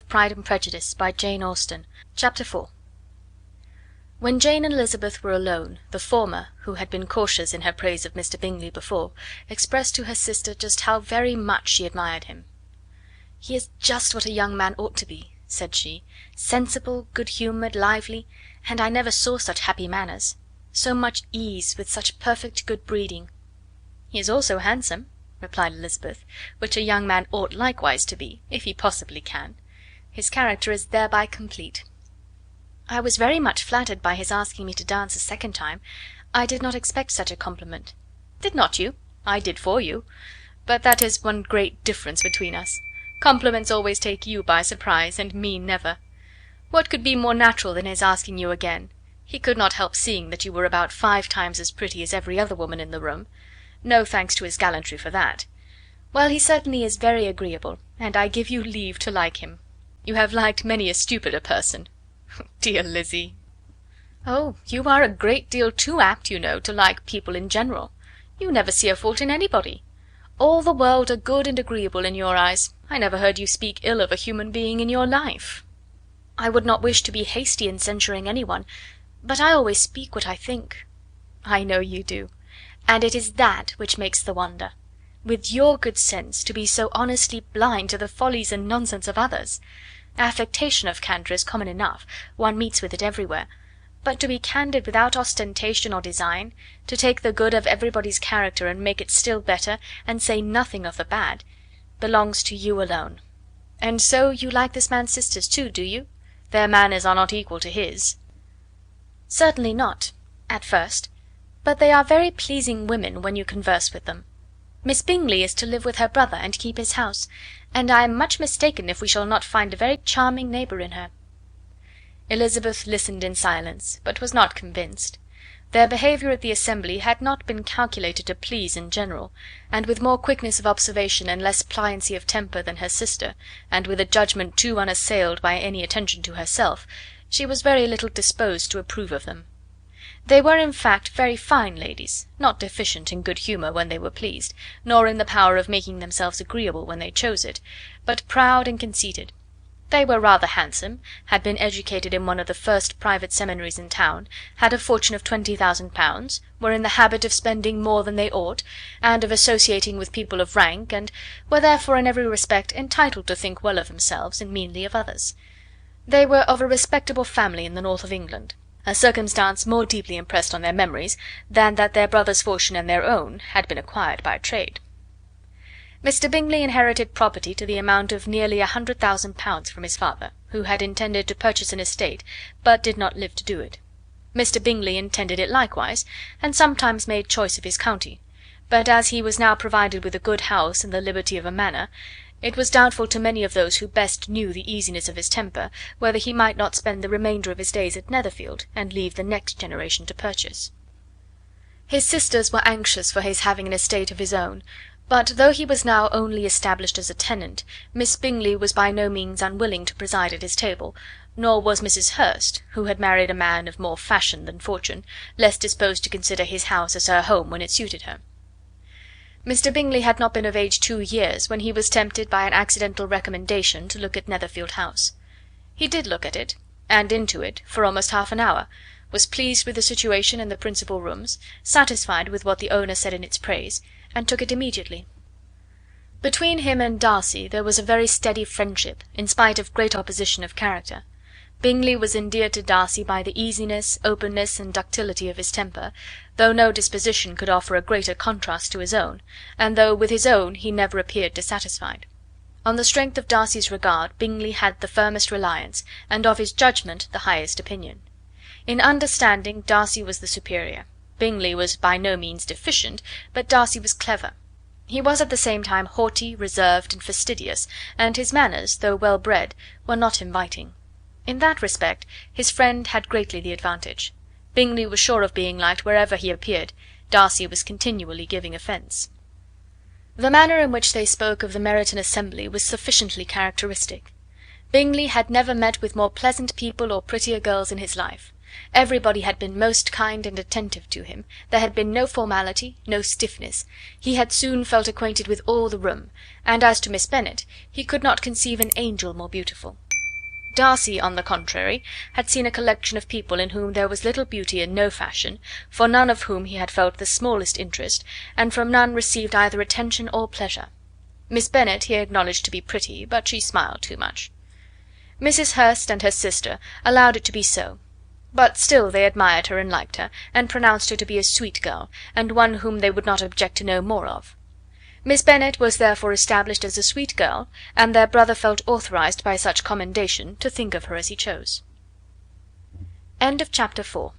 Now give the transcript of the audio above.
Pride and Prejudice by Jane Austen. Chapter 4. When Jane and Elizabeth were alone, the former, who had been cautious in her praise of Mr. Bingley before, expressed to her sister just how very much she admired him. "He is just what a young man ought to be," said she, "sensible, good-humoured, lively, and I never saw such happy manners. So much ease, with such perfect good breeding." "He is also handsome," replied Elizabeth, "which a young man ought likewise to be, if he possibly can. His character is thereby complete." "I was very much flattered by his asking me to dance a second time. I did not expect such a compliment." "Did not you? I did for you. But that is one great difference between us. Compliments always take you by surprise, and me never. What could be more natural than his asking you again? He could not help seeing that you were about 5 times as pretty as every other woman in the room. No thanks to his gallantry for that. Well, he certainly is very agreeable, and I give you leave to like him. You have liked many a stupider person." "Dear Lizzie!" "Oh, you are a great deal too apt, you know, to like people in general. You never see a fault in anybody. All the world are good and agreeable in your eyes. I never heard you speak ill of a human being in your life." "I would not wish to be hasty in censuring any one, but I always speak what I think." "I know you do, and it is that which makes the wonder. With your good sense, to be so honestly blind to the follies and nonsense of others. Affectation of candour is common enough, one meets with it everywhere, but to be candid without ostentation or design, to take the good of everybody's character and make it still better, and say nothing of the bad, belongs to you alone. And so you like this man's sisters too, do you? Their manners are not equal to his." "Certainly not, at first, but they are very pleasing women when you converse with them. Miss Bingley is to live with her brother and keep his house, and I am much mistaken if we shall not find a very charming neighbour in her." Elizabeth listened in silence, but was not convinced. Their behaviour at the assembly had not been calculated to please in general, and with more quickness of observation and less pliancy of temper than her sister, and with a judgment too unassailed by any attention to herself, she was very little disposed to approve of them. They were in fact very fine ladies, not deficient in good humour when they were pleased, nor in the power of making themselves agreeable when they chose it, but proud and conceited. They were rather handsome, had been educated in one of the first private seminaries in town, had a fortune of £20,000, were in the habit of spending more than they ought, and of associating with people of rank, and were therefore in every respect entitled to think well of themselves and meanly of others. They were of a respectable family in the north of England, a circumstance more deeply impressed on their memories than that their brother's fortune and their own had been acquired by trade. Mr. Bingley inherited property to the amount of nearly £100,000 from his father, who had intended to purchase an estate, but did not live to do it. Mr. Bingley intended it likewise, and sometimes made choice of his county, but as he was now provided with a good house and the liberty of a manor, it was doubtful to many of those who best knew the easiness of his temper whether he might not spend the remainder of his days at Netherfield, and leave the next generation to purchase. His sisters were anxious for his having an estate of his own, but though he was now only established as a tenant, Miss Bingley was by no means unwilling to preside at his table, nor was Mrs. Hurst, who had married a man of more fashion than fortune, less disposed to consider his house as her home when it suited her. Mr. Bingley had not been of age 2 years when he was tempted by an accidental recommendation to look at Netherfield House. He did look at it, and into it, for almost half an hour, was pleased with the situation and the principal rooms, satisfied with what the owner said in its praise, and took it immediately. Between him and Darcy there was a very steady friendship, in spite of great opposition of character. Bingley was endeared to Darcy by the easiness, openness, and ductility of his temper, though no disposition could offer a greater contrast to his own, and though with his own he never appeared dissatisfied. On the strength of Darcy's regard Bingley had the firmest reliance, and of his judgment the highest opinion. In understanding Darcy was the superior. Bingley was by no means deficient, but Darcy was clever. He was at the same time haughty, reserved, and fastidious, and his manners, though well bred, were not inviting. In that respect his friend had greatly the advantage. Bingley was sure of being liked wherever he appeared. Darcy was continually giving offence. The manner in which they spoke of the Meryton assembly was sufficiently characteristic. Bingley had never met with more pleasant people or prettier girls in his life. Everybody had been most kind and attentive to him, there had been no formality, no stiffness, he had soon felt acquainted with all the room, and as to Miss Bennet, he could not conceive an angel more beautiful. Darcy, on the contrary, had seen a collection of people in whom there was little beauty and no fashion, for none of whom he had felt the smallest interest, and from none received either attention or pleasure. Miss Bennet he acknowledged to be pretty, but she smiled too much. Mrs. Hurst and her sister allowed it to be so, but still they admired her and liked her, and pronounced her to be a sweet girl, and one whom they would not object to know more of. Miss Bennet was therefore established as a sweet girl, and their brother felt authorized by such commendation to think of her as he chose. Chapter 5